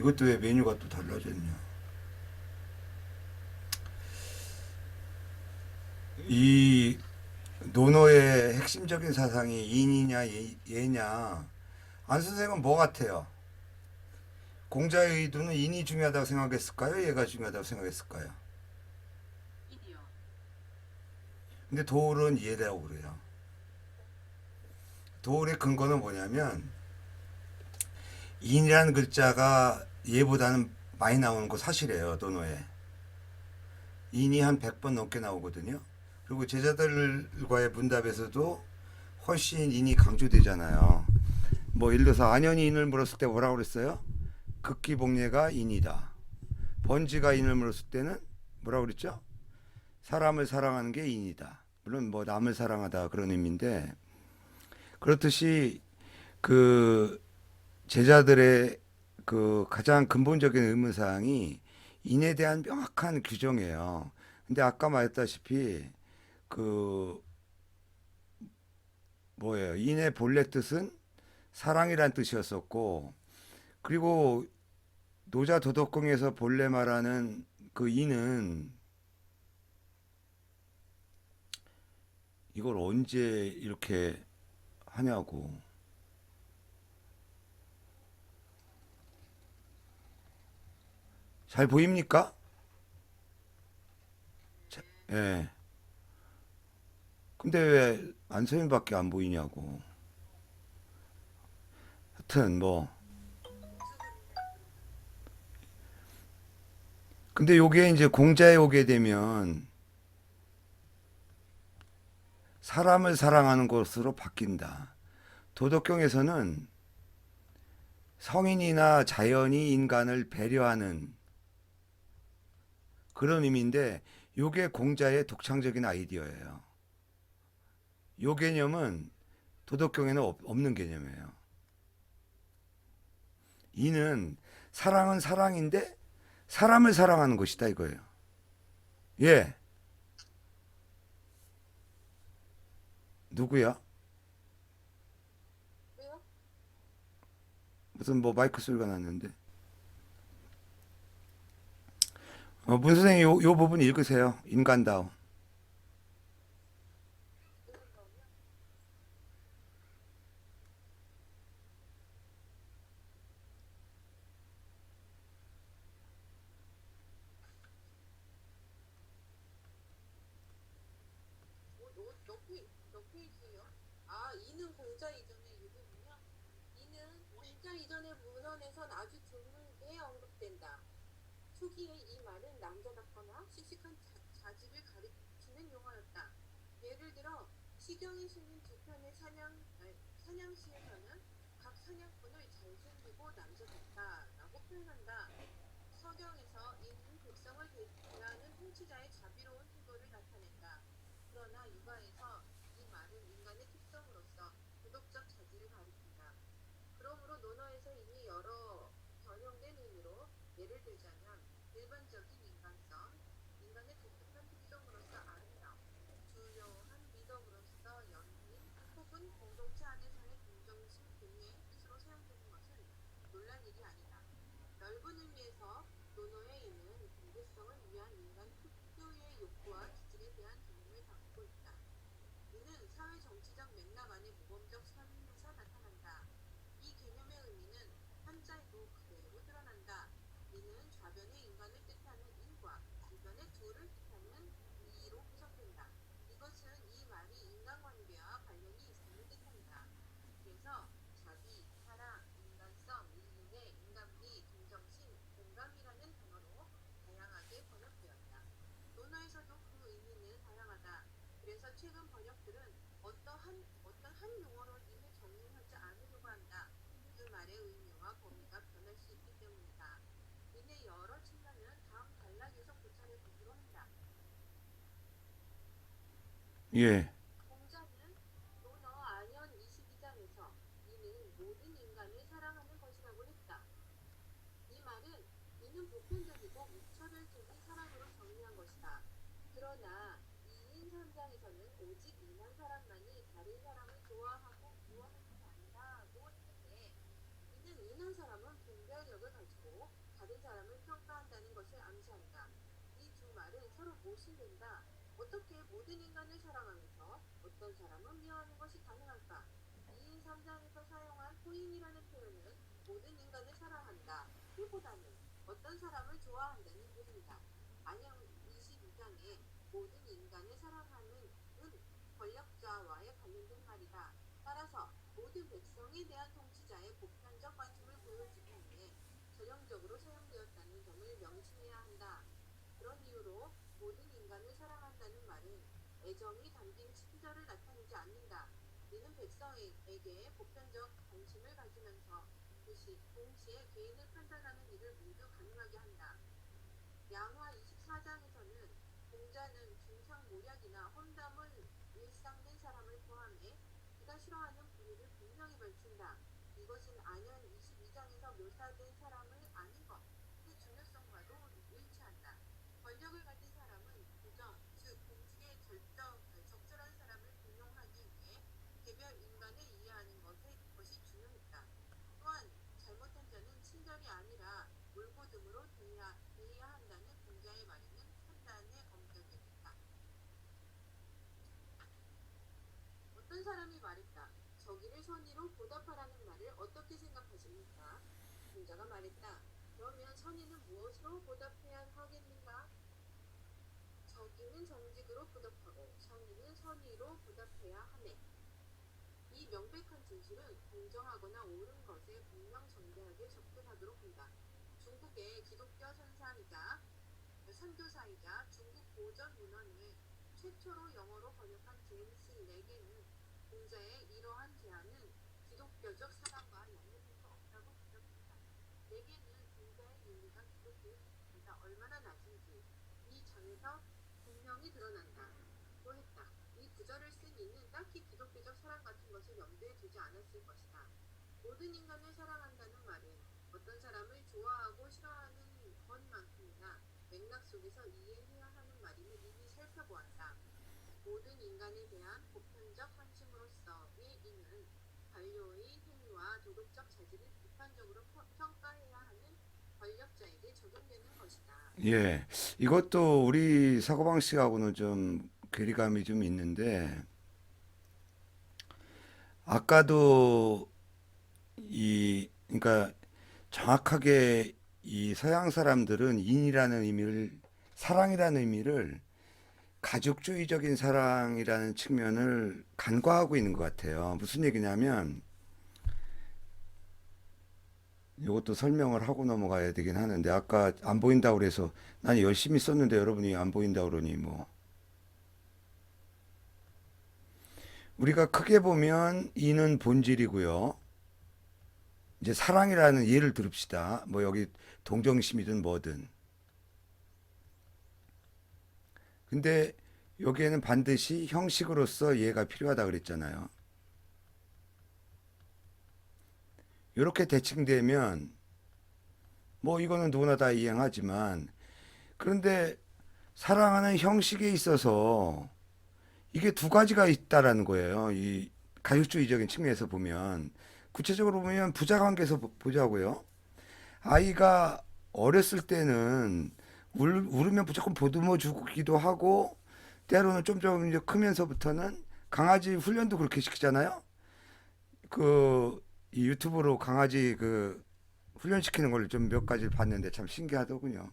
이것도 왜 메뉴가 또 달라졌냐. 이 논어의 핵심적인 사상이 인이냐 예냐. 안 선생은 뭐 같아요? 공자의 의도는 인이 중요하다고 생각했을까요? 예가 중요하다고 생각했을까요? 근데 도울은 예라고 그래요. 도울의 근거는 뭐냐면 인이라는 글자가 예보다는 많이 나오는 거 사실이에요. 논어에. 인이 한 100번 넘게 나오거든요. 그리고 제자들과의 문답에서도 훨씬 인이 강조되잖아요. 뭐 예를 들어서 안현이 인을 물었을 때 뭐라고 그랬어요? 극기복례가 인이다. 번지가 인을 물었을 때는 뭐라고 그랬죠? 사람을 사랑하는 게 인이다. 물론 뭐 남을 사랑하다 그런 의미인데, 그렇듯이 그 제자들의 그 가장 근본적인 의무사항이 인에 대한 명확한 규정이에요. 근데 아까 말했다시피 그 뭐예요? 인의 본래 뜻은 사랑이란 뜻이었었고, 그리고 노자 도덕경에서 본래 말하는 그 인은 이걸 언제 이렇게 하냐고. 잘 보입니까? 예. 근데 왜 안서윤밖에 안 보이냐고. 하여튼 뭐. 근데 요게 이제 공자에 오게 되면 사람을 사랑하는 것으로 바뀐다. 도덕경에서는 성인이나 자연이 인간을 배려하는 그런 의미인데, 요게 공자의 독창적인 아이디어예요. 요 개념은 도덕경에는 없는 개념이에요. 이는 사랑은 사랑인데 사람을 사랑하는 것이다 이거예요. 예. 누구야? 무슨 뭐 마이크 소리가 났는데. 문 선생님 요 부분 읽으세요. 인간다움. 몇 페이지요? 아, 이는 공자 이전의 유부분이요? 이는 공자 이전의 문헌에선 아주 드물게 언급된다. 초기에 이 말은 남자답거나 씩씩한 자질을 가리키는 용어였다. 예를 들어 시경에 실린 두 편의 사냥시에서는 각 사냥꾼을 잘생기고 남자답다라고 표현한다. 서경에서 이는 백성을 대하는 통치자의 자비로운 태도를 나타낸다. 그러나 육아에서 이 말은 인간의 특성으로서 도덕적 자질을 가리킨다. 그러므로 논어에서 이미 여러 변형된 의미로 예를 들자면 일반적인 인간성, 인간의 독특한 특성으로서 아름다움, 중요한 미덕으로서 연민, 혹은 공동체 안에서의 동정심 등의 뜻으로 사용되는 것은 놀란 일이 아니다. 넓은 의미에서 논어의 이는 공개성을 위한 인간 특유의 욕구와 기질에 대한 개념을 담고 있다. 이는 사회 정치적 맥락 안의 모범적 삶에서 나타난다. 이 개념의 의미는 한자에도 그대로 드러난다. 이는 좌변의 인간을 뜻하는 인과 우변의 둘을 뜻하는 이로 해석된다. 이것은 이 말이 인간관계와 관련이 있음을 뜻한다. 그래서 자비, 사랑, 인간성, 인륜의 인간미, 동정심, 공감이라는 단어로 다양하게 번역되었다. 논어에서도 그 의미는 다양하다. 그래서 최근 번역들은 어떤 한 용어로 이를 정의하지 않으려고 한다. 그 말의 의미와 범위가 변할 수 있기 때문이다. 이내 여러 측면은 다음 단락에서 고찰해 보기로 한다. 예. 공자는 논어 안현 22장에서 이는 모든 인간을 사랑하는 것이라고 했다. 이 말은 이는 보편적이고 무차별적인 사랑으로 정의한 것이다. 그러나 2인 3장에서는 오직 인한 사람만이 다른 사람을 좋아하고 미워할 것이 아니라고 했는데, 이는 인한 사람은 분별력을 가지고 사람을 평가한다는 것을 암시한다. 이 두 말은 서로 모순된다. 어떻게 모든 인간을 사랑하면서 어떤 사람은 미워하는 것이 가능할까? 2인 3장에서 사용한 호인이라는 표현은 모든 인간을 사랑한다. 이보다는 어떤 사람을 좋아한다는 뜻입니다. 반영 22장에 모든 인간을 사랑하는 은 권력자와의 관련된 말이다. 따라서 모든 백성에 대한 통치자의 보편적 관심을 보여주기 위해 전형적으로 사용되었다는 점을 명심해야 한다. 그런 이유로 모든 인간을 사랑한다는 말은 애정이 담긴 친절을 나타내지 않는다. 이는 백성에게 보편적 관심을 가지면서 동시에 개인을 판단하는 일을 모두 가능하게 한다. 양화 24장에서는 공자는 중상모략이나 험담을 일삼는 사람을 포함해 그가 싫어하는 부류를 분명히 밝힌다. 이것은 안현 22장에서 묘사된 사람을 아는 것, 그 중요성과도 일치한다. 권력을 가진 사람은 부정, 즉 공직에 적절한 사람을 등용하기 위해 개별 인간을 이해하는 것이 중요했다. 또한 잘못한 자는 친절이 아니라 물고듬으로 대해야 한다는 공자의 말에는 판단의 엄격이 있다. 어떤 사람이 말했다. 저기를 선의로 보답하라는 말을 어떻게 생각하십니까? 공자가 말했다. 그러면 선의는 무엇으로 보답해야 하겠는가? 저기는 정직으로 보답하고 선의는 선의로 보답해야 하네. 이 명백한 진술은 공정하거나 옳은 것에 분명정대하게 접근하도록 한다. 중국의 기독교 선교사이자 중국 고전 문헌을 최초로 영어로 번역한 제임스 레게는 공자의 이러한 제안은 기독교적 사상과 양립할 수 없다고 지적했다. 레게는 공자의 윤리가 기독교에서 얼마나 낮은지 이 장에서 분명히 드러난다. 또 했다. 이 구절을 쓴 이는 딱히 기독교적 사랑 같은 것을 염두에 두지 않았을 것이다. 모든 인간을 사랑한다는 말은 어떤 사람을 좋아하고 싫어하는 것만큼이나 맥락 속에서 이해해야 하는 말임을 이미 살펴보았다. 모든 인간에 대한 보편적 관심으로서의 이는 관료의 행위와 도덕적 자질을 비판적으로 평가해야 하는 권력자에게 적용되는 것이다. 예, 이것도 우리 사고방식하고는 좀 괴리감이 좀 있는데, 아까도 그러니까 정확하게 이 서양 사람들은 인이라는 의미를, 사랑이라는 의미를 가족주의적인 사랑이라는 측면을 간과하고 있는 것 같아요. 무슨 얘기냐면, 이것도 설명을 하고 넘어가야 되긴 하는데, 아까 안 보인다고 그래서 난 열심히 썼는데 여러분이 안 보인다고 그러니 뭐. 우리가 크게 보면 이는 본질이고요. 이제 사랑이라는 예를 들읍시다. 뭐 여기 동정심이든 뭐든. 근데 여기에는 반드시 형식으로서 예가 필요하다 그랬잖아요. 이렇게 대칭되면 뭐 이거는 누구나 다 이행하지만, 그런데 사랑하는 형식에 있어서 이게 두 가지가 있다라는 거예요. 이 가족주의적인 측면에서 보면, 구체적으로 보면 부자 관계에서 보자고요. 아이가 어렸을 때는 울으면 무조건 보듬어 주기도 하고, 때로는 좀 이제 크면서부터는 강아지 훈련도 그렇게 시키잖아요. 이 유튜브로 강아지 훈련시키는 걸 좀 몇 가지 봤는데 참 신기하더군요.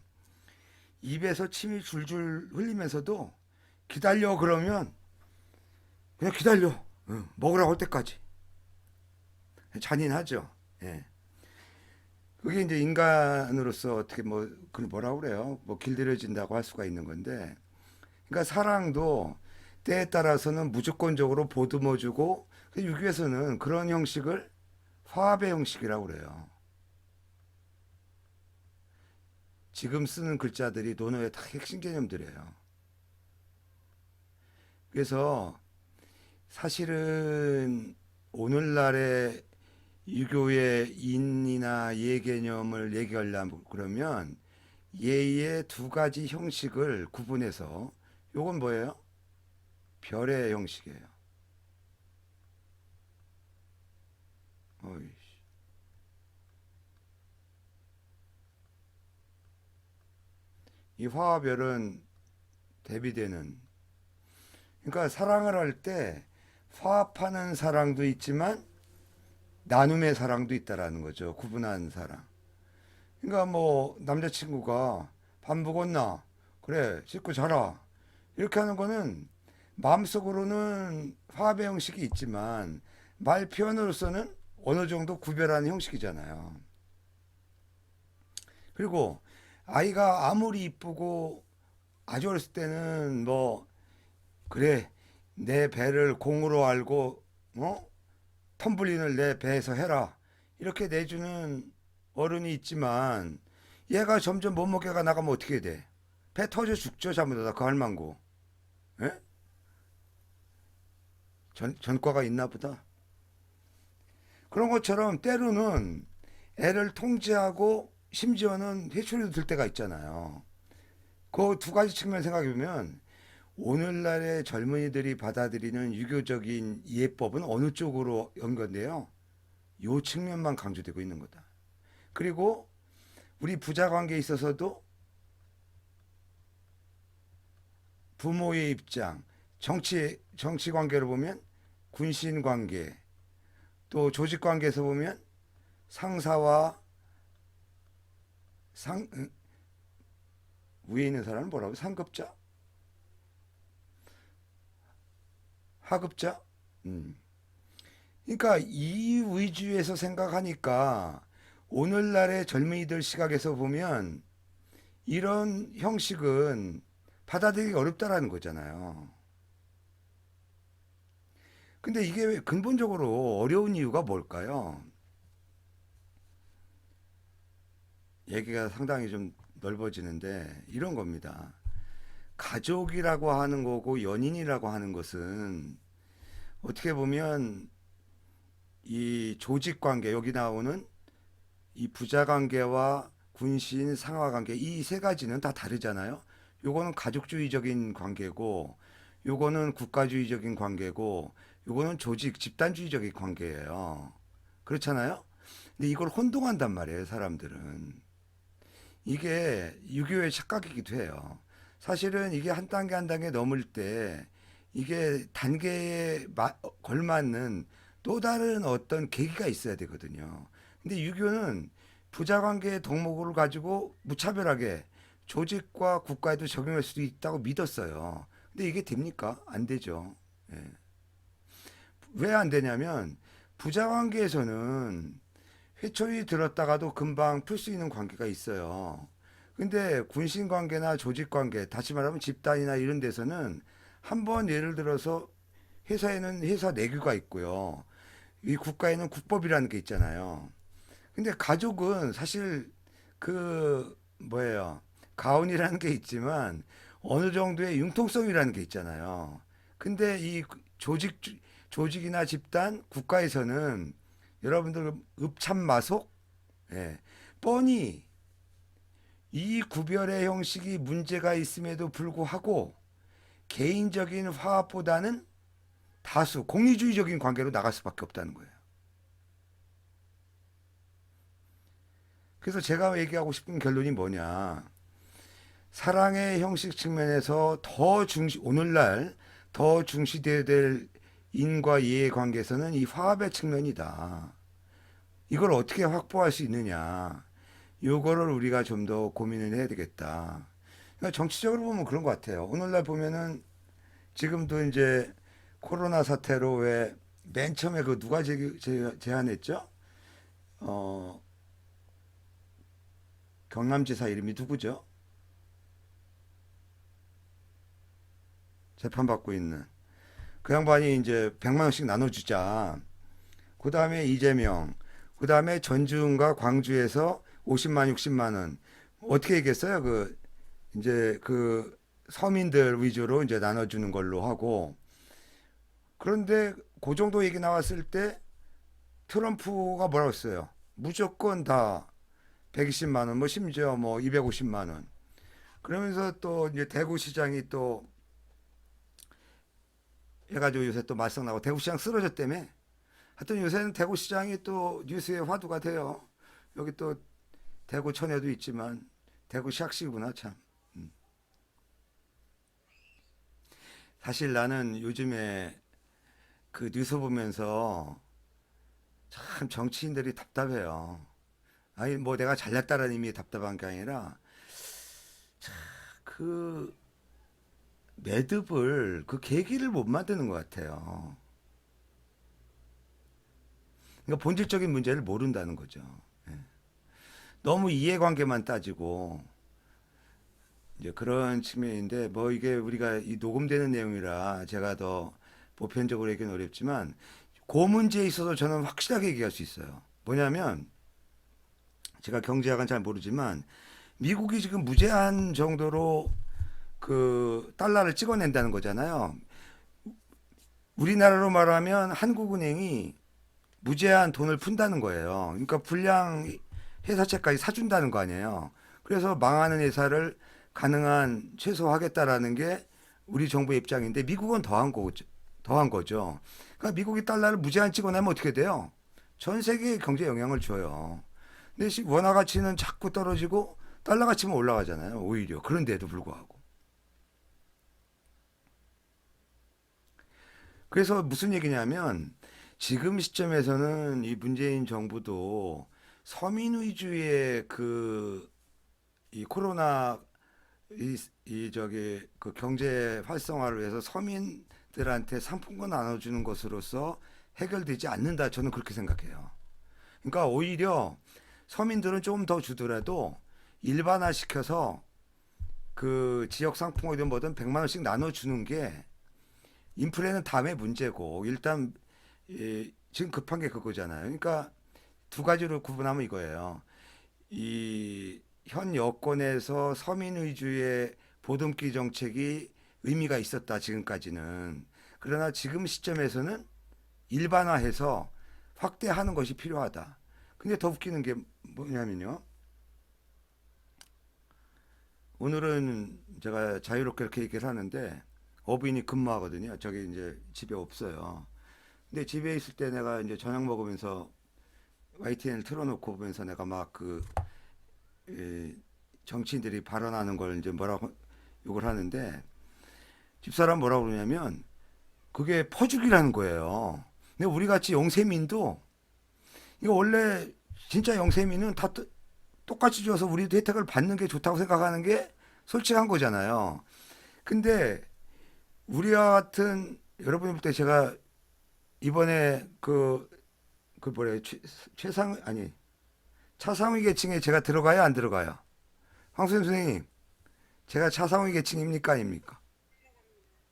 입에서 침이 줄줄 흘리면서도 기다려 그러면 그냥 기다려. 먹으라고 할 때까지. 잔인하죠. 예. 그게 이제 인간으로서 어떻게 그걸 뭐라고 그래요? 뭐 길들여진다고 할 수가 있는 건데. 그러니까 사랑도 때에 따라서는 무조건적으로 보듬어주고, 유교에서는 그런 형식을 화합의 형식이라고 그래요. 지금 쓰는 글자들이 논어의 다 핵심 개념들이에요. 그래서 사실은 오늘날의 유교의 인이나 예 개념을 얘기하려면 그러면 예의 두 가지 형식을 구분해서, 요건 뭐예요? 별의 형식이에요. 어이. 이 화합별은 대비되는. 그러니까 사랑을 할 때 화합하는 사랑도 있지만 나눔의 사랑도 있다라는 거죠. 구분한 사랑. 그러니까 뭐 남자친구가 밥 먹었나? 그래, 씻고 자라. 이렇게 하는 거는 마음속으로는 화합의 형식이 있지만 말 표현으로서는 어느 정도 구별하는 형식이잖아요. 그리고 아이가 아무리 이쁘고 아주 어렸을 때는 뭐 그래 내 배를 공으로 알고 텀블링을 내 배에서 해라 이렇게 내주는 어른이 있지만 얘가 점점 몸무게가 나가면 어떻게 돼? 배 터져 죽죠 잘못하다 그 할망구. 예? 전과가 있나 보다. 그런 것처럼 때로는 애를 통제하고 심지어는 회초리도 들 때가 있잖아요. 그 두 가지 측면 생각해 보면 오늘날의 젊은이들이 받아들이는 유교적인 이해법은 어느 쪽으로 연관돼요? 요 측면만 강조되고 있는 거다. 그리고 우리 부자 관계에 있어서도 부모의 입장, 정치 관계로 보면 군신 관계, 또 조직 관계에서 보면 상사와 위에 있는 사람은 뭐라고? 상급자? 하급자? 그러니까 이 위주에서 생각하니까 오늘날의 젊은이들 시각에서 보면 이런 형식은 받아들이기 어렵다라는 거잖아요. 근데 이게 근본적으로 어려운 이유가 뭘까요? 얘기가 상당히 좀 넓어지는데 이런 겁니다. 가족이라고 하는 거고 연인이라고 하는 것은 어떻게 보면 이 조직 관계, 여기 나오는 이 부자 관계와 군신 상하 관계, 이 세 가지는 다 다르잖아요. 요거는 가족주의적인 관계고, 요거는 국가주의적인 관계고, 요거는 조직 집단주의적인 관계예요. 그렇잖아요. 근데 이걸 혼동한단 말이에요, 사람들은. 이게 유교의 착각이기도 해요. 사실은 이게 한 단계 한 단계 넘을 때 이게 단계에 걸맞는 또 다른 어떤 계기가 있어야 되거든요. 근데 유교는 부자관계의 덕목을 가지고 무차별하게 조직과 국가에도 적용할 수도 있다고 믿었어요. 근데 이게 됩니까? 안 되죠. 예. 왜 안 되냐면 부자관계에서는 회초리 들었다가도 금방 풀 수 있는 관계가 있어요. 근데 군신 관계나 조직 관계, 다시 말하면 집단이나 이런 데서는 한번 예를 들어서 회사에는 회사 내규가 있고요. 이 국가에는 국법이라는 게 있잖아요. 근데 가족은 사실 그 뭐예요? 가온이라는 게 있지만 어느 정도의 융통성이라는 게 있잖아요. 근데 이 조직이나 집단, 국가에서는 여러분들 읍참마속, 예, 뻔히 이 구별의 형식이 문제가 있음에도 불구하고 개인적인 화합보다는 다수 공리주의적인 관계로 나갈 수밖에 없다는 거예요. 그래서 제가 얘기하고 싶은 결론이 뭐냐? 사랑의 형식 측면에서 오늘날 더 중시되어야 될 인과 이의 관계에서는 이 화합의 측면이다. 이걸 어떻게 확보할 수 있느냐? 요거를 우리가 좀 더 고민을 해야 되겠다. 그러니까 정치적으로 보면 그런 것 같아요. 오늘날 보면은 지금도 이제 코로나 사태로 왜 맨 처음에 그 누가 제안했죠? 어, 경남지사 이름이 누구죠? 재판받고 있는. 그 양반이 이제 100만 원씩 나눠주자. 그 다음에 이재명. 그 다음에 전주과 광주에서 50만, 60만 원. 어떻게 얘기했어요? 이제 서민들 위주로 이제 나눠주는 걸로 하고. 그런데 그 정도 얘기 나왔을 때 트럼프가 뭐라고 했어요? 무조건 다 120만 원, 뭐 심지어 뭐 250만 원. 그러면서 또 이제 대구시장이 또 해가지고 요새 또 말썽 나고 대구시장 쓰러졌다며. 하여튼 요새는 대구시장이 또 뉴스의 화두가 돼요. 여기 또 대구 천에도 있지만 대구 샥시구나 참. 사실 나는 요즘에 그 뉴스 보면서 참 정치인들이 답답해요. 아니 뭐 내가 잘났다는 의미의 답답한 게 아니라 그 매듭을 그 계기를 못 만드는 것 같아요. 그러니까 본질적인 문제를 모른다는 거죠. 예. 너무 이해관계만 따지고 이제 그런 측면인데 뭐 이게 우리가 이 녹음되는 내용이라 제가 더 보편적으로 얘기는 어렵지만 그 문제에 있어서 저는 확실하게 얘기할 수 있어요. 뭐냐면 제가 경제학은 잘 모르지만 미국이 지금 무제한 정도로 그 달러를 찍어낸다는 거잖아요. 우리나라로 말하면 한국은행이 무제한 돈을 푼다는 거예요. 그러니까 불량 회사채까지 사준다는 거 아니에요. 그래서 망하는 회사를 가능한 최소화하겠다라는 게 우리 정부의 입장인데 미국은 더한 거죠. 그러니까 미국이 달러를 무제한 찍어내면 어떻게 돼요? 전 세계에 경제 영향을 줘요. 근데 원화 가치는 자꾸 떨어지고 달러 가치만 올라가잖아요. 오히려 그런데도 불구하고. 그래서 무슨 얘기냐면 지금 시점에서는 이 문재인 정부도 서민 위주의 그 이 코로나 이 저기 그 경제 활성화를 위해서 서민들한테 상품권 나눠주는 것으로서 해결되지 않는다. 저는 그렇게 생각해요. 그러니까 오히려 서민들은 조금 더 주더라도 일반화시켜서 그 지역 상품이든 뭐든 100만 원씩 나눠주는 게 인플레는 다음에 문제고 일단 지금 급한 게 그거잖아요. 그러니까 두 가지로 구분하면 이거예요. 이 현 여건에서 서민 위주의 보듬기 정책이 의미가 있었다 지금까지는. 그러나 지금 시점에서는 일반화해서 확대하는 것이 필요하다. 근데 더 웃기는 게 뭐냐면요. 오늘은 제가 자유롭게 이렇게 얘기를 하는데 어부인이 근무하거든요. 저기 이제 집에 없어요. 근데 집에 있을 때 내가 이제 저녁 먹으면서 YTN을 틀어놓고 보면서 내가 막 그 정치인들이 발언하는 걸 이제 뭐라고 욕을 하는데 집사람 뭐라고 그러냐면 그게 퍼주기라는 거예요. 근데 우리 같이 영세민도 이거 원래 진짜 영세민은 다 똑같이 줘서 우리도 혜택을 받는 게 좋다고 생각하는 게 솔직한 거잖아요. 근데 우리와 같은 여러분이 볼 때 제가 이번에 그 뭐래 최상 아니 차상위 계층에 제가 들어가요 안 들어가요? 황수현 선생님 제가 차상위 계층입니까 아닙니까?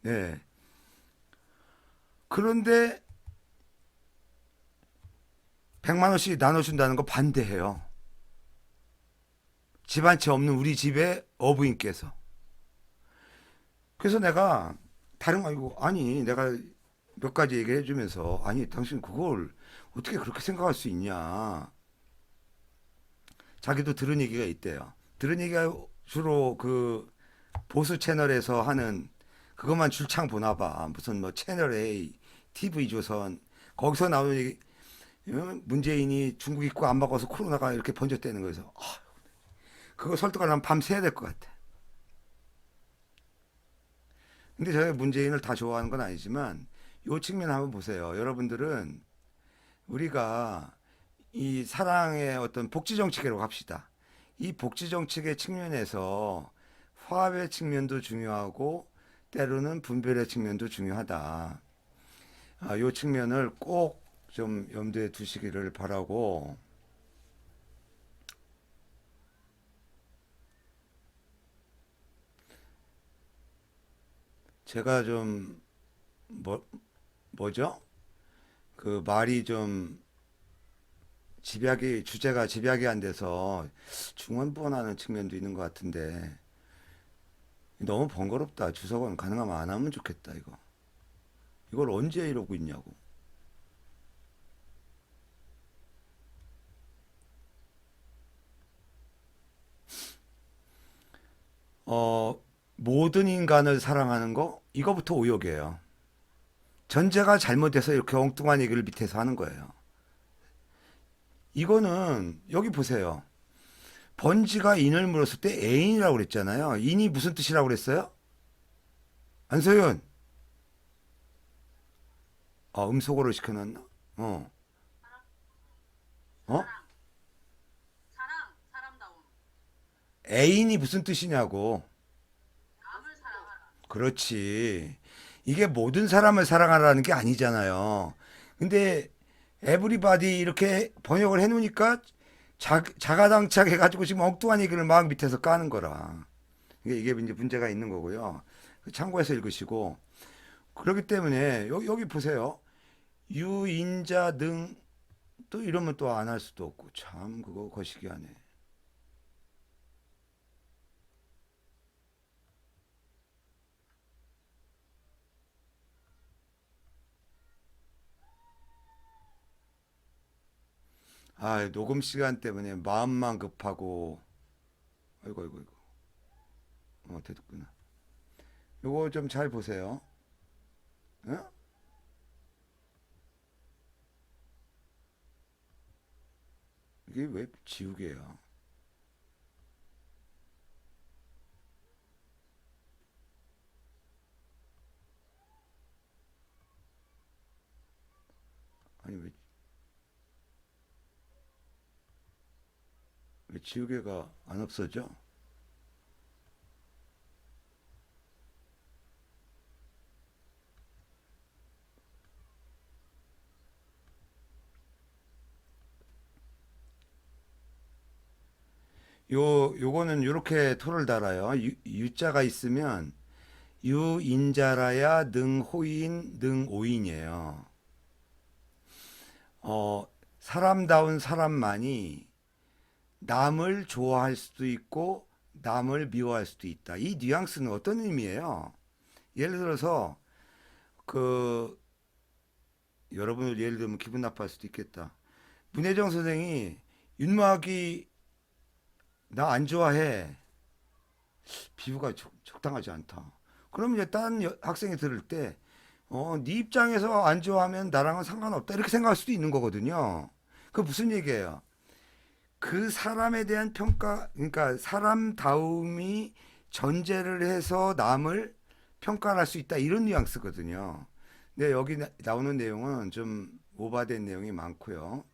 네. 그런데 100만 원씩 나눠준다는 거 반대해요. 집 한 채 없는 우리 집의 어부인께서. 그래서 내가 다른 거 아니고 아니 내가 몇 가지 얘기해 주면서 아니 당신 그걸 어떻게 그렇게 생각할 수 있냐. 자기도 들은 얘기가 있대요. 들은 얘기가 주로 그 보수 채널에서 하는 그것만 줄창 보나 봐. 무슨 뭐 채널 A, TV조선 거기서 나오는 얘기 문재인이 중국 입국 안 막아서 코로나가 이렇게 번졌다는 거에서 그거 설득하려면 밤 새야 될 것 같아. 근데 제가 문재인을 다 좋아하는 건 아니지만 요 측면 한번 보세요. 여러분들은 우리가 이 사랑의 어떤 복지 정책이라고 합시다. 이 복지 정책의 측면에서 화합의 측면도 중요하고 때로는 분별의 측면도 중요하다. 이 측면을 꼭 좀 염두에 두시기를 바라고 제가 좀 뭐죠? 그 말이 좀 주제가 집약이 안 돼서 중언부언하는 측면도 있는 것 같은데 너무 번거롭다. 주석은 가능하면 안 하면 좋겠다 이거. 이걸 언제 이러고 있냐고. 모든 인간을 사랑하는 거 이거부터 오역이에요. 전제가 잘못돼서 이렇게 엉뚱한 얘기를 밑에서 하는 거예요. 이거는 여기 보세요. 번지가 인을 물었을 때 애인이라고 그랬잖아요. 인이 무슨 뜻이라고 그랬어요? 안소윤, 음속어로 시켜놨나? 어, 어? 사랑, 사랑, 사람다움, 애인이 무슨 뜻이냐고. 남을 사랑하라. 그렇지. 이게 모든 사람을 사랑하라는 게 아니잖아요. 근데 에브리바디 이렇게 번역을 해놓으니까 자가당착 해가지고 지금 엉뚱한 얘기를 막 밑에서 까는 거라. 이게 이제 문제가 있는 거고요. 참고해서 읽으시고. 그렇기 때문에 여기 보세요. 유인자 능 또 이러면 또 안 할 수도 없고 참 그거 거시기하네. 녹음 시간 때문에 마음만 급하고 아이고 아이고 아이고. 됐구나. 요거 좀 잘 보세요. 어? 이게 왜 지우개야? 아니 왜 지우개가 안 없어져? 요거는 요렇게 토를 달아요. 유자가 있으면 유인자라야 능호인 능오인이에요. 사람다운 사람만이 남을 좋아할 수도 있고 남을 미워할 수도 있다. 이 뉘앙스는 어떤 의미예요? 예를 들어서 그 여러분을 예를 들면 기분 나빠할 수도 있겠다. 문혜정 선생이 윤막이 나 안 좋아해. 비유가 적당하지 않다. 그럼 이제 다른 학생이 들을 때, 네 입장에서 안 좋아하면 나랑은 상관없다. 이렇게 생각할 수도 있는 거거든요. 그 무슨 얘기예요? 그 사람에 대한 평가, 그러니까 사람다움이 전제를 해서 남을 평가할 수 있다. 이런 뉘앙스거든요. 근데 여기 나오는 내용은 좀 오바된 내용이 많고요.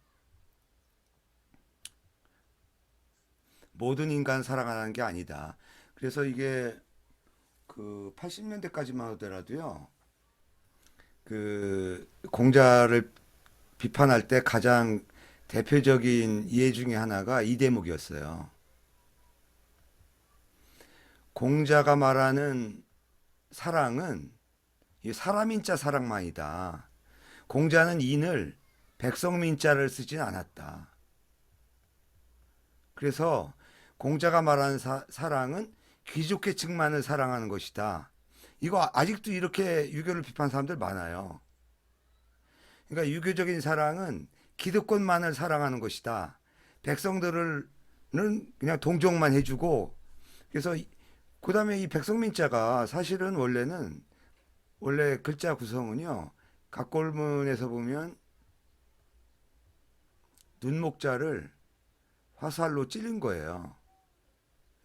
모든 인간 사랑하는 게 아니다. 그래서 이게 그 80년대까지만 하더라도요. 그 공자를 비판할 때 가장 대표적인 예 중에 하나가 이 대목이었어요. 공자가 말하는 사랑은 이 사람인자 사랑만이다. 공자는 인을 백성민자를 쓰진 않았다. 그래서 공자가 말하는 사랑은 귀족계층만을 사랑하는 것이다. 이거 아직도 이렇게 유교를 비판하는 사람들 많아요. 그러니까 유교적인 사랑은 기득권만을 사랑하는 것이다. 백성들은 그냥 동정만 해주고 그래서 그 다음에 이 백성민자가 사실은 원래 글자 구성은요. 각골문에서 보면 눈목자를 화살로 찌른 거예요.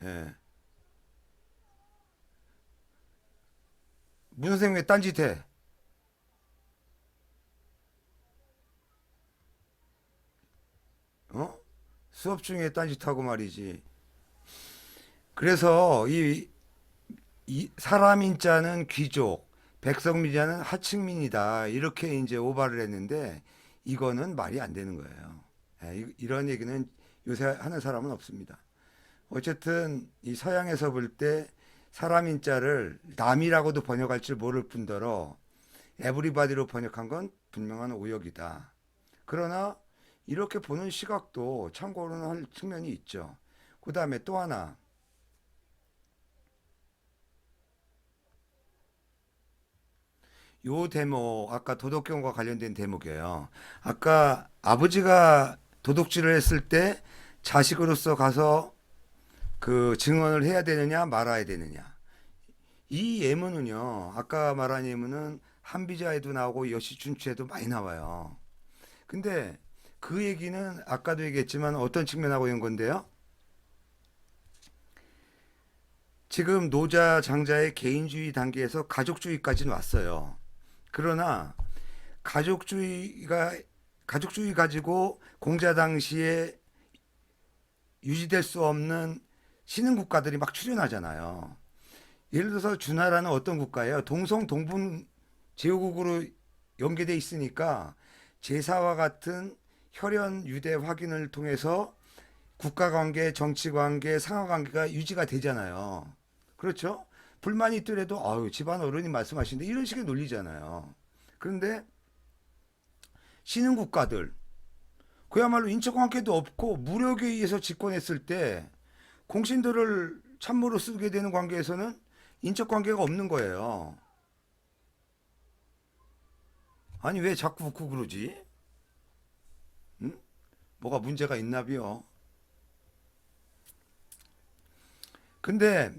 예. 문 선생님 왜 딴짓해? 어? 수업 중에 딴짓하고 말이지. 그래서 이 사람인자는 귀족, 백성민자는 하층민이다. 이렇게 이제 오바를 했는데 이거는 말이 안 되는 거예요. 예, 이런 얘기는 요새 하는 사람은 없습니다. 어쨌든 이 서양에서 볼 때 사람인자를 남이라고도 번역할 줄 모를 뿐더러 에브리바디로 번역한 건 분명한 오역이다. 그러나 이렇게 보는 시각도 참고로는 할 측면이 있죠. 그 다음에 또 하나. 요 대목, 아까 도덕경과 관련된 대목이에요. 아까 아버지가 도둑질을 했을 때 자식으로서 가서 그 증언을 해야 되느냐 말아야 되느냐. 이 예문은요. 아까 말한 예문은 한비자에도 나오고 여시춘추에도 많이 나와요. 근데 그 얘기는 아까도 얘기했지만 어떤 측면하고 있는 건데요. 지금 노자 장자의 개인주의 단계에서 가족주의까지는 왔어요. 그러나 가족주의 가지고 공자 당시에 유지될 수 없는 신흥 국가들이 막 출현하잖아요. 예를 들어서 주나라는 어떤 국가예요? 동성 동분 제후국으로 연계돼 있으니까 제사와 같은 혈연 유대 확인을 통해서 국가 관계, 정치 관계, 상하 관계가 유지가 되잖아요. 그렇죠? 불만이 있더라도 아유 집안 어른이 말씀하시는데 이런 식의 논리잖아요. 그런데 신흥 국가들 그야말로 인적 관계도 없고 무력에 의해서 집권했을 때 공신들을 참모로 쓰게 되는 관계에서는 인적 관계가 없는 거예요. 아니 왜 자꾸 웃고 그러지? 응? 뭐가 문제가 있나비요? 근데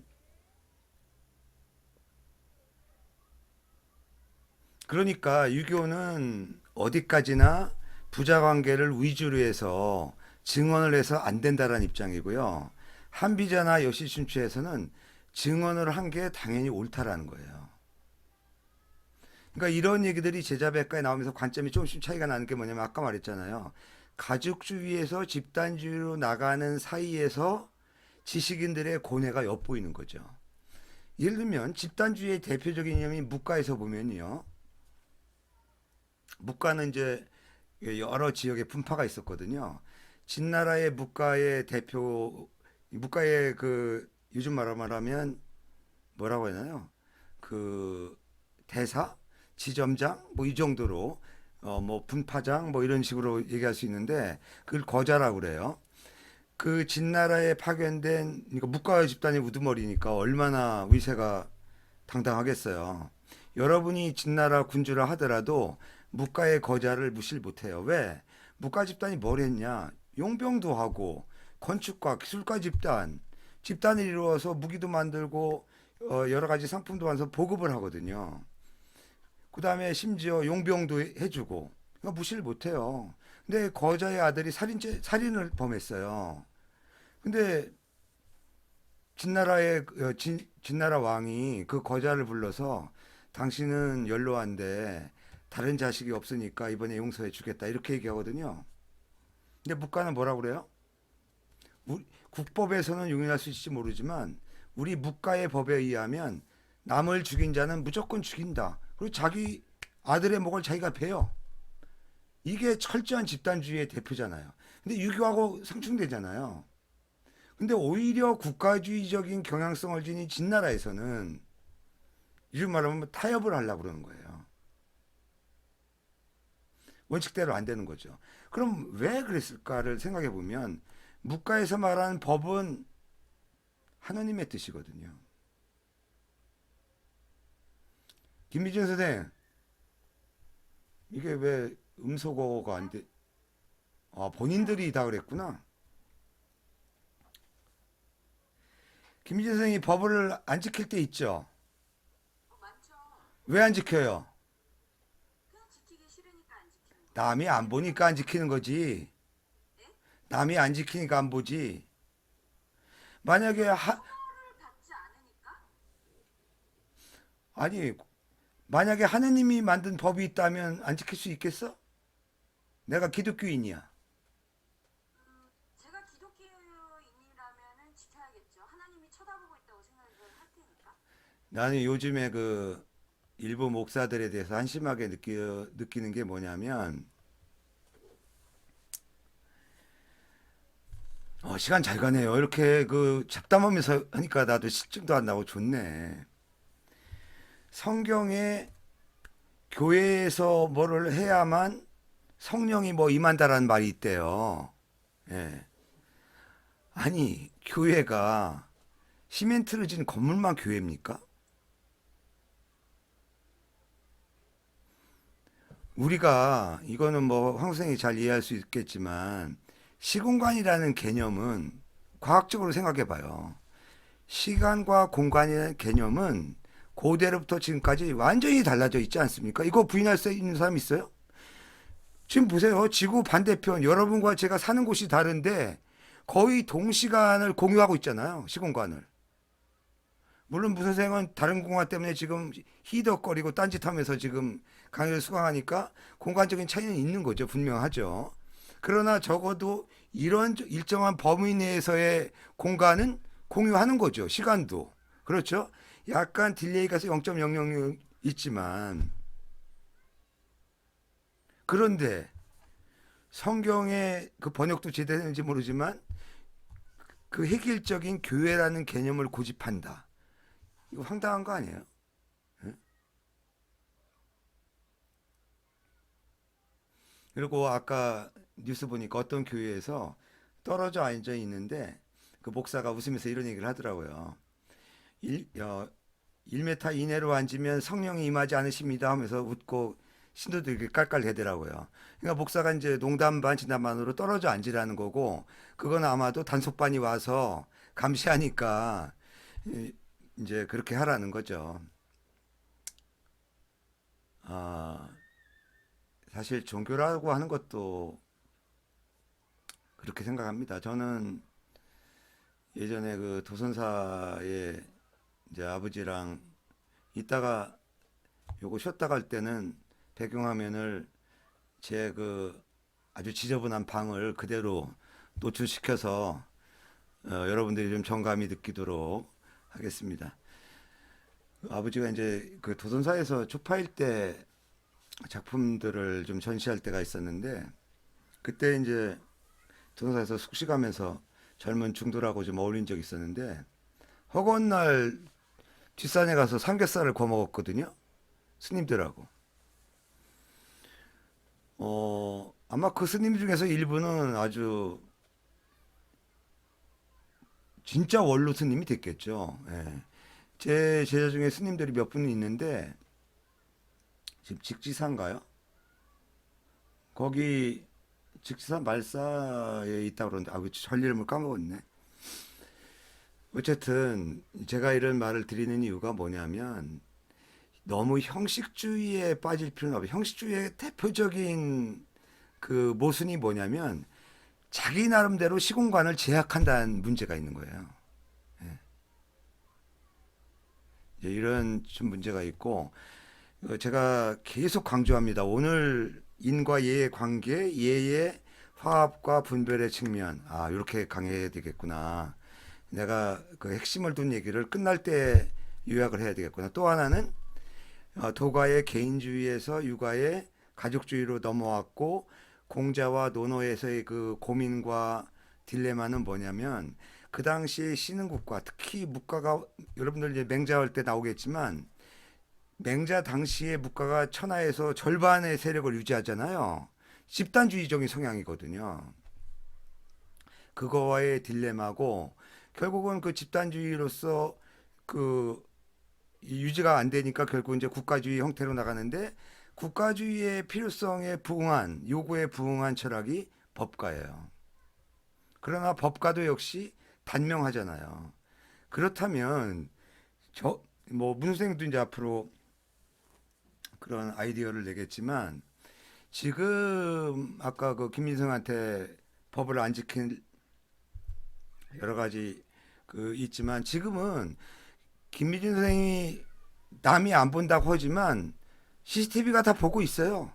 그러니까 유교는 어디까지나 부자 관계를 위주로 해서 증언을 해서 안 된다라는 입장이고요. 한비자나 여시춘추에서는 증언을 한 게 당연히 옳다라는 거예요. 그러니까 이런 얘기들이 제자백과에 나오면서 관점이 조금씩 차이가 나는 게 뭐냐면 아까 말했잖아요. 가족주의에서 집단주의로 나가는 사이에서 지식인들의 고뇌가 엿보이는 거죠. 예를 들면 집단주의의 대표적인 이념이 묵가에서 보면요. 묵가는 이제 여러 지역에 분파가 있었거든요. 진나라의 묵가의 대표, 묵가의 그 요즘 말하면 뭐라고 해야 되나요? 그 대사, 지점장 뭐 이 정도로 뭐 분파장 뭐 이런 식으로 얘기할 수 있는데 그걸 거자라고 그래요. 그 진나라에 파견된 그러니까 묵가 집단이 우두머리니까 얼마나 위세가 당당하겠어요. 여러분이 진나라 군주라 하더라도 묵가의 거자를 무시를 못해요. 왜? 묵가 집단이 뭘 했냐? 용병도 하고 건축가, 기술가 집단을 이루어서 무기도 만들고 여러 가지 상품도 만들어서 보급을 하거든요. 그 다음에 심지어 용병도 해주고 그러니까 무시를 못해요. 근데 거자의 아들이 살인을 범했어요. 근데 진나라 왕이 그 거자를 불러서 당신은 연로한데 다른 자식이 없으니까 이번에 용서해 주겠다 이렇게 얘기하거든요. 근데 묵가는 뭐라 그래요? 국법에서는 용인할 수 있을지 모르지만 우리 묵가의 법에 의하면 남을 죽인 자는 무조건 죽인다. 그리고 자기 아들의 목을 자기가 베요. 이게 철저한 집단주의의 대표잖아요. 근데 유교하고 상충되잖아요. 근데 오히려 국가주의적인 경향성을 지닌 진나라에서는 요즘 말하면 타협을 하려고 그러는 거예요. 원칙대로 안 되는 거죠. 그럼 왜 그랬을까를 생각해 보면 묵가에서 말하는 법은 하느님의 뜻이거든요. 김미준 선생, 이게 왜 음소거가 안 돼? 아, 본인들이 다 그랬구나. 김미준 선생이 법을 안 지킬 때 있죠? 많죠. 왜 안 지켜요? 그냥 지키기 싫으니까 안 지키는 거. 남이 안 보니까 안 지키는 거지. 네? 남이 안 지키니까 안 보지. 만약에 처벌을 받지 않으니까? 아니 만약에 하느님이 만든 법이 있다면 안 지킬 수 있겠어? 내가 기독교인이야. 제가 기독교인이라면은 지켜야겠죠. 하나님이 쳐다보고 있다고 생각을 할 테니까. 나는 요즘에 그 일부 목사들에 대해서 한심하게 느끼는 게 뭐냐면 시간 잘 가네요. 이렇게 그 잡담하면서 하니까 나도 실증도 안 나고 좋네. 성경에 교회에서 뭐를 해야만 성령이 뭐 임한다라는 말이 있대요. 예. 아니, 교회가 시멘트를 진 건물만 교회입니까? 우리가 이거는 뭐 황 선생이 잘 이해할 수 있겠지만 시공간이라는 개념은 과학적으로 생각해 봐요. 시간과 공간이라는 개념은 고대로부터 지금까지 완전히 달라져 있지 않습니까? 이거 부인할 수 있는 사람 있어요? 지금 보세요. 지구 반대편 여러분과 제가 사는 곳이 다른데 거의 동시간을 공유하고 있잖아요. 시공간을. 물론 무선생은 다른 공간 때문에 지금 히덕거리고 딴짓하면서 지금 강의를 수강하니까 공간적인 차이는 있는 거죠. 분명하죠. 그러나 적어도 이런 일정한 범위 내에서의 공간은 공유하는 거죠. 시간도. 그렇죠? 약간 딜레이가 0.006 있지만 그런데 성경의 그 번역도 제대로인지 모르지만 그 획일적인 교회라는 개념을 고집한다. 이거 황당한 거 아니에요? 예? 그리고 아까 뉴스 보니까 어떤 교회에서 떨어져 앉아 있는데 그 목사가 웃으면서 이런 얘기를 하더라고요. 1m 이내로 앉으면 성령이 임하지 않으십니다 하면서 웃고 신도들이 깔깔대더라고요. 그러니까 목사가 이제 농담 반 진담 반으로 떨어져 앉으라는 거고 그건 아마도 단속반이 와서 감시하니까 이제 그렇게 하라는 거죠. 아, 사실 종교라고 하는 것도 그렇게 생각합니다. 저는 예전에 그 도선사에 이제 아버지랑 있다가 요거 쉬었다 갈 때는 배경화면을 제 그 아주 지저분한 방을 그대로 노출시켜서 여러분들이 좀 정감이 느끼도록 하겠습니다. 아버지가 이제 그 도선사에서 초파일 때 작품들을 좀 전시할 때가 있었는데 그때 이제 도선사에서 숙식하면서 젊은 중도라고 좀 어울린 적이 있었는데 허구한 날 뒷산에 가서 삼겹살을 구워 먹었거든요. 스님들하고. 아마 그 스님 중에서 일부는 아주 진짜 원로 스님이 됐겠죠. 예. 제 제자 중에 스님들이 몇 분 있는데 지금 직지사인가요? 거기 직지사 말사에 있다고 그러는데 전 이름을 까먹었네. 어쨌든 제가 이런 말을 드리는 이유가 뭐냐면 너무 형식주의에 빠질 필요는 없어요. 형식주의의 대표적인 그 모순이 뭐냐면 자기 나름대로 시공간을 제약한다는 문제가 있는 거예요. 예. 이제 이런 좀 문제가 있고 제가 계속 강조합니다. 오늘 인과 예의 관계, 예의 화합과 분별의 측면. 아, 이렇게 강해야 되겠구나. 내가 그 핵심을 둔 얘기를 끝날 때 요약을 해야 되겠구나. 또 하나는 도가의 개인주의에서 육아의 가족주의로 넘어왔고 공자와 논어에서의 그 고민과 딜레마는 뭐냐면 그 당시에 신흥국가 특히 묵가가 여러분들 이제 맹자할 때 나오겠지만 맹자 당시에 묵가가 천하에서 절반의 세력을 유지하잖아요. 집단주의적인 성향이거든요. 그거와의 딜레마고 결국은 그 집단주의로서 그 유지가 안 되니까 결국 이제 국가주의 형태로 나가는데 국가주의의 필요성에 부응한 요구에 부응한 철학이 법가예요. 그러나 법가도 역시 단명하잖아요. 그렇다면 저 뭐 문선생도 이제 앞으로 그런 아이디어를 내겠지만 지금 아까 그 김민성한테 법을 안 지킨 여러 가지 그 있지만 지금은 김미진 선생님이 남이 안 본다고 하지만 CCTV가 다 보고 있어요.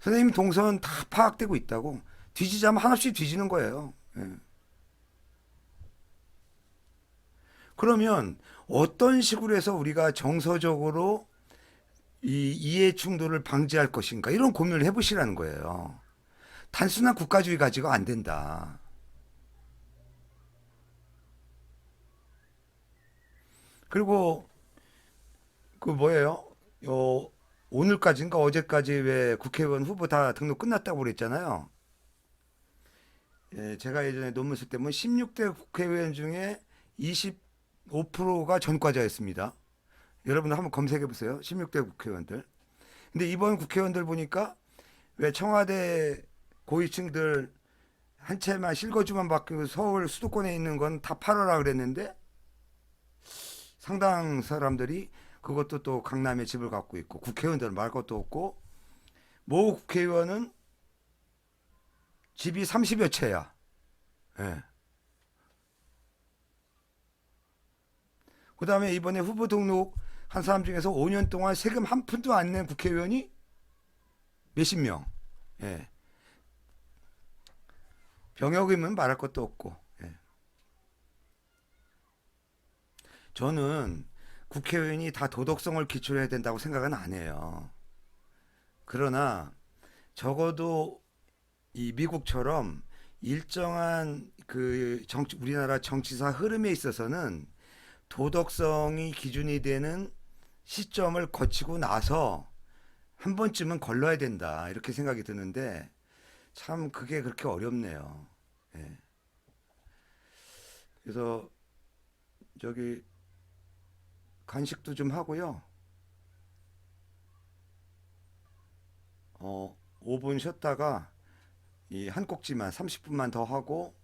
선생님 동선 다 파악되고 있다고. 뒤지자면 한없이 뒤지는 거예요. 예. 그러면 어떤 식으로 해서 우리가 정서적으로 이 이해 충돌을 방지할 것인가 이런 고민을 해보시라는 거예요. 단순한 국가주의 가지고 안 된다. 그리고 그 뭐예요? 오늘까지인가 어제까지 왜 국회의원 후보 다 등록 끝났다고 그랬잖아요. 예, 제가 예전에 논문 쓸 때 보면 16대 국회의원 중에 25%가 전과자였습니다. 여러분들 한번 검색해 보세요. 16대 국회의원들. 근데 이번 국회의원들 보니까 왜 청와대 고위층들 한 채만 실거주만 받고 서울 수도권에 있는 건 다 팔아라 그랬는데 상당 사람들이 그것도 또 강남에 집을 갖고 있고 국회의원들은 말 것도 없고 모 국회의원은 집이 30여 채야. 예. 그다음에 이번에 후보 등록 한 사람 중에서 5년 동안 세금 한 푼도 안 낸 국회의원이 몇십 명. 예. 병역이면 말할 것도 없고. 예. 저는 국회의원이 다 도덕성을 기초로 해야 된다고 생각은 안 해요. 그러나 적어도 이 미국처럼 일정한 그 우리나라 정치사 흐름에 있어서는 도덕성이 기준이 되는 시점을 거치고 나서 한 번쯤은 걸러야 된다 이렇게 생각이 드는데 참 그게 그렇게 어렵네요. 예. 그래서 저기 간식도 좀 하고요. 5분 쉬었다가 이 한 꼭지만 30분만 더 하고